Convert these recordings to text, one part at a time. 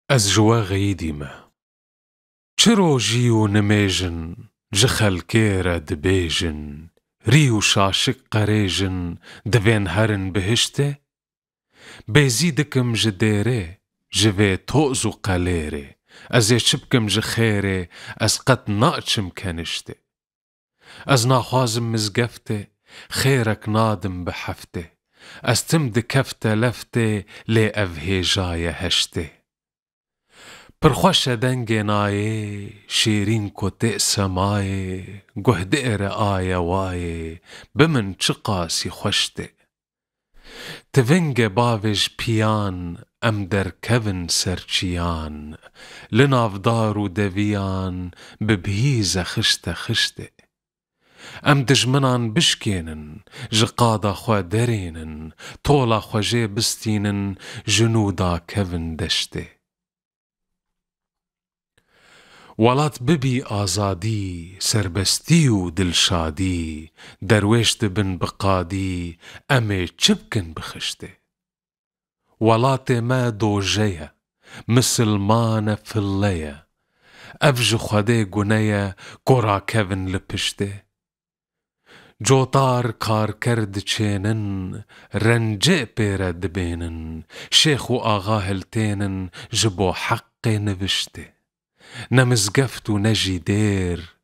از جواغي ديما چرو جيو نميجن جخل كيرا دبيجن ريو شاشك قريجن دفين هرن بهشته بيزيدكم جديري جوي توزو قليري از شبكم جخيري از قد ناقشم كنشته از ناخوازم مزقفته خيرك نادم بحفته از تمد كفته لفته لي افهيجايا هشته پرخوش دنگ نایه شیرین کتی سمایه گهدئر آیه وایه بمن چقاسی خوشته تونگ باوش پیان ام در کون سرچیان لنافدارو دویان ببهیز خشته خشته ام دجمنان بشکینن جقادا خوا درینن طولا خواجه بستینن جنودا کون دشته ولات ببي آزادي سربستي و دلشادي درويشت بن بقادي أمي چبكن بخشته ولات ما دوجية مسلمانة في اللية أفج خده گنية كورا كevin لپشته جوتار كار کرد چينن رنجه پيره دبينن شيخ و آغا هلتينن جبو حق نوشته نمزقفت نجي دير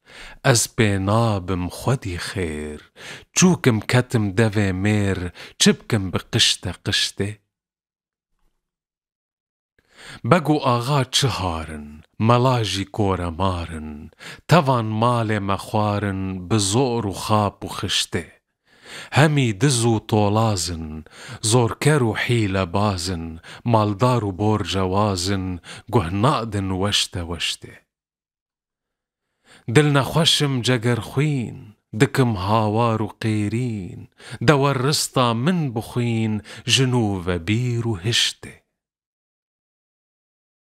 از بينابم خودي خير چوكم كتم دوي مير چبكم بقشته قشته بگو آغا چهارن ملاجي كورا مارن توان مال مخوارن بزور و خاب و خشته همي دزو طولازن زوركر و حيلة بازن مالدار و بور جوازن گه نقدن وشته وشته دلنا خوشم جگر خوين دكم هاوار و قيرين دور رسطا من بخوين جنوب بير و هشته